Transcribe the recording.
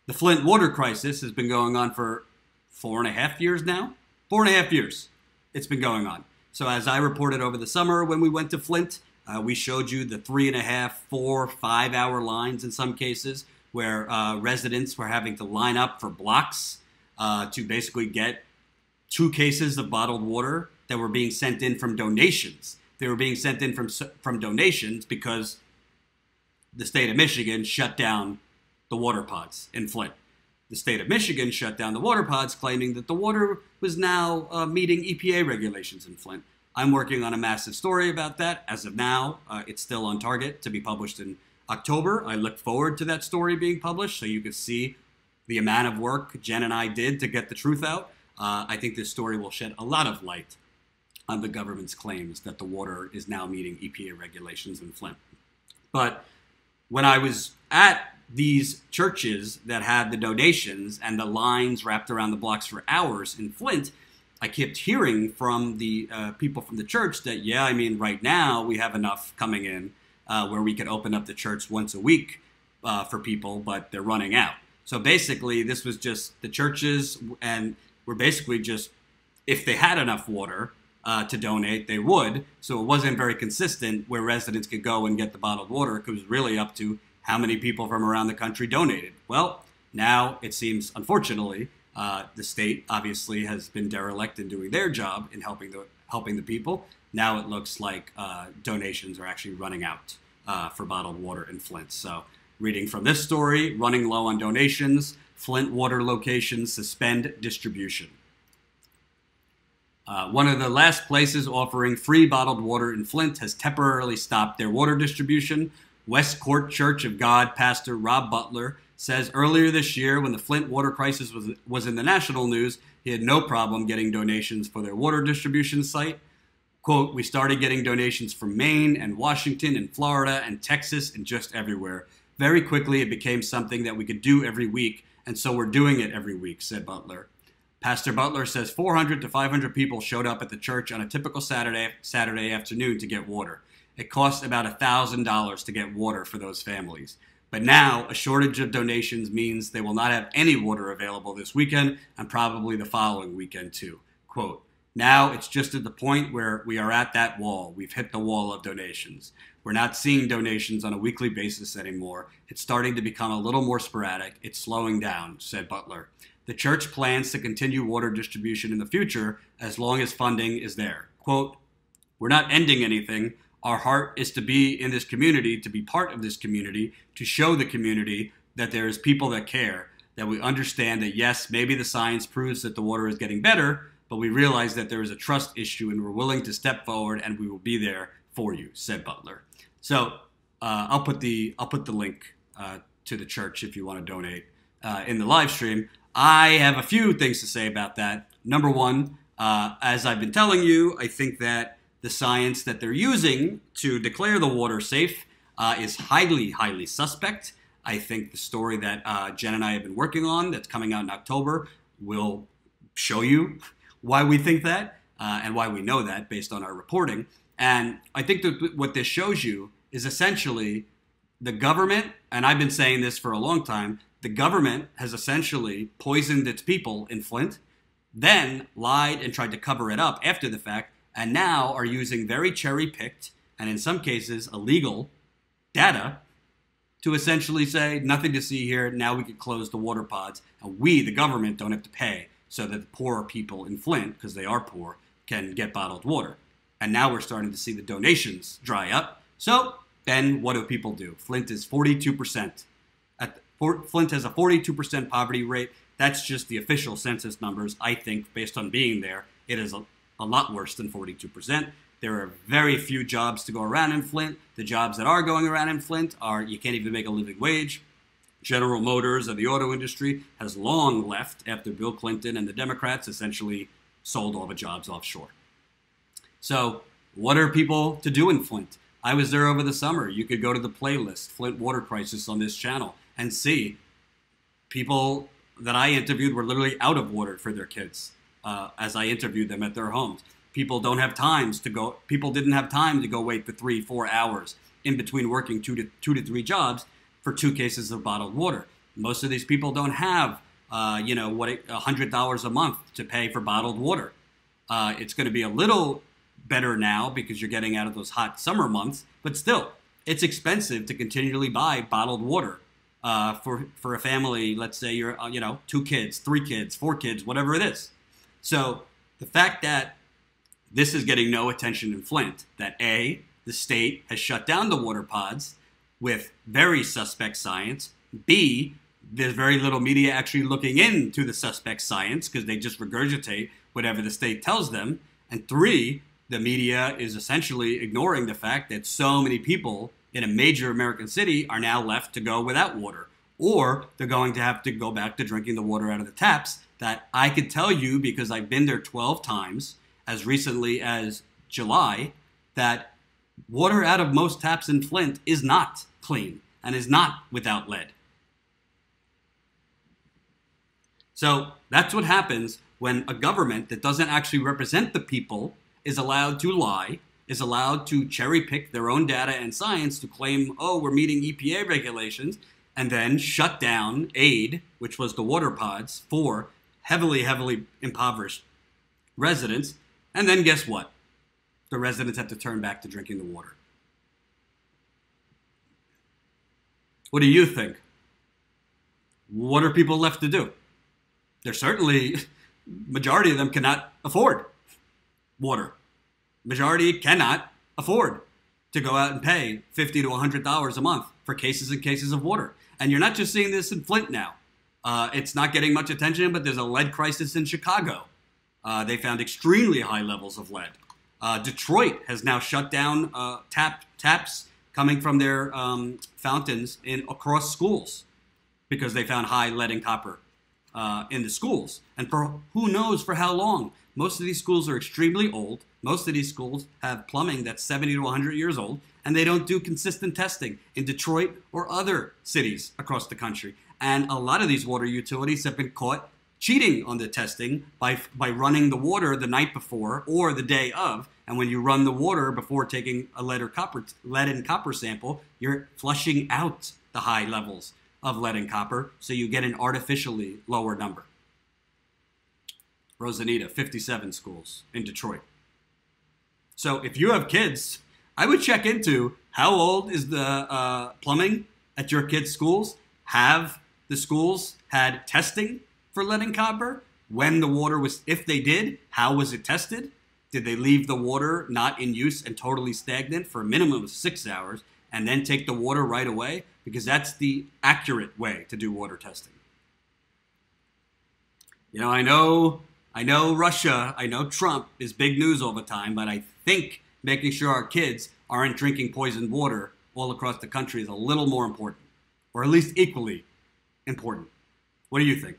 The Flint water crisis has been going on for 4.5 years now. 4.5 years it's been going on. So as I reported over the summer when we went to Flint, we showed you the 3.5, 4, 5 hour lines in some cases where residents were having to line up for blocks to basically get 2 cases of bottled water that were being sent in from donations. They were being sent in from donations because the state of Michigan shut down the water pods in Flint. The state of Michigan shut down the water pods, claiming that the water was now meeting EPA regulations in Flint. I'm working on a massive story about that. As of now, it's still on target to be published in October. I look forward to that story being published so you can see the amount of work Jen and I did to get the truth out. I think this story will shed a lot of light on the government's claims that the water is now meeting EPA regulations in Flint. But when I was at these churches that had the donations and the lines wrapped around the blocks for hours in Flint, I kept hearing from the people from the church that, yeah, I mean, right now we have enough coming in where we could open up the church once a week for people, but they're running out. So basically, this was just the churches, and were basically just, if they had enough water to donate, they would. So it wasn't very consistent where residents could go and get the bottled water. It was really up to how many people from around the country donated. Well, now it seems, unfortunately, the state obviously has been derelict in doing their job in helping the people. Now it looks like donations are actually running out for bottled water in Flint. So reading from this story, running low on donations, Flint water locations suspend distribution. One of the last places offering free bottled water in Flint has temporarily stopped their water distribution. West Court Church of God pastor Rob Butler says earlier this year, when the Flint water crisis was in the national news, he had no problem getting donations for their water distribution site. Quote, "We started getting donations from Maine and Washington and Florida and Texas and just everywhere. Very quickly, it became something that we could do every week, and so we're doing it every week," said Butler. Pastor Butler says 400 to 500 people showed up at the church on a typical Saturday afternoon to get water. It costs about $1,000 to get water for those families. But now, a shortage of donations means they will not have any water available this weekend and probably the following weekend too. Quote, "Now it's just at the point where we are at that wall. We've hit the wall of donations. We're not seeing donations on a weekly basis anymore. It's starting to become a little more sporadic. It's slowing down," said Butler. The church plans to continue water distribution in the future as long as funding is there. Quote, "We're not ending anything. Our heart is to be in this community, to be part of this community, to show the community that there is people that care, that we understand that, yes, maybe the science proves that the water is getting better, but we realize that there is a trust issue and we're willing to step forward and we will be there for you," said Butler. So I'll put the link to the church if you want to donate in the live stream. I have a few things to say about that. Number one, as I've been telling you, I think that the science that they're using to declare the water safe is highly, highly suspect. I think the story that Jen and I have been working on that's coming out in October will show you why we think that and why we know that based on our reporting. And I think that what this shows you is essentially the government, and I've been saying this for a long time, the government has essentially poisoned its people in Flint, then lied and tried to cover it up after the fact, and now are using very cherry-picked and in some cases illegal data to essentially say, nothing to see here, now we can close the water pods, and we, the government, don't have to pay so that the poorer people in Flint, because they are poor, can get bottled water. And now we're starting to see the donations dry up. So then what do people do? Flint is 42%. Flint has a 42% poverty rate. That's just the official census numbers. I think, based on being there, it is a lot worse than 42%. There are very few jobs to go around in Flint. The jobs that are going around in Flint are, you can't even make a living wage. General Motors and the auto industry has long left after Bill Clinton and the Democrats essentially sold all the jobs offshore. So what are people to do in Flint? I was there over the summer. You could go to the playlist, Flint Water Crisis, on this channel, and see people that I interviewed were literally out of water for their kids as I interviewed them at their homes. People don't have times to go. People didn't have time to go wait for 3-4 hours in between working two to three jobs for 2 cases of bottled water. Most of these people don't have, $100 a month to pay for bottled water. It's going to be a little better now because you're getting out of those hot summer months, but still, it's expensive to continually buy bottled water for a family. Let's say you're, 2 kids, 3 kids, 4 kids, whatever it is. So the fact that this is getting no attention in Flint, that A, the state has shut down the water pods with very suspect science, B, there's very little media actually looking into the suspect science because they just regurgitate whatever the state tells them, and 3, the media is essentially ignoring the fact that so many people in a major American city are now left to go without water, or they're going to have to go back to drinking the water out of the taps that I could tell you, because I've been there 12 times, as recently as July, that water out of most taps in Flint is not clean and is not without lead. So that's what happens when a government that doesn't actually represent the people is allowed to lie, is allowed to cherry pick their own data and science to claim, oh, we're meeting EPA regulations, and then shut down aid, which was the water pods, for heavily, heavily impoverished residents. And then guess what? The residents have to turn back to drinking the water. What do you think? What are people left to do? They're certainly, majority of them cannot afford water. Majority cannot afford to go out and pay $50 to $100 a month for cases and cases of water. And you're not just seeing this in Flint now. It's not getting much attention, but there's a lead crisis in Chicago. They found extremely high levels of lead. Detroit has now shut down taps coming from their fountains across schools because they found high lead and copper in the schools. And for who knows for how long. Most of these schools are extremely old. Most of these schools have plumbing that's 70 to 100 years old, and they don't do consistent testing in Detroit or other cities across the country. And a lot of these water utilities have been caught cheating on the testing by running the water the night before or the day of. And when you run the water before taking a lead and copper sample, you're flushing out the high levels of lead and copper, so you get an artificially lower number. Rosanita, 57 schools in Detroit. So if you have kids, I would check into how old is the plumbing at your kids' schools. Have the schools had testing for lead and copper? When the water was, if they did, how was it tested? Did they leave the water not in use and totally stagnant for a minimum of 6 hours and then take the water right away? Because that's the accurate way to do water testing. You know, I know Russia, I know Trump is big news all the time, but I think making sure our kids aren't drinking poisoned water all across the country is a little more important, or at least equally important. What do you think?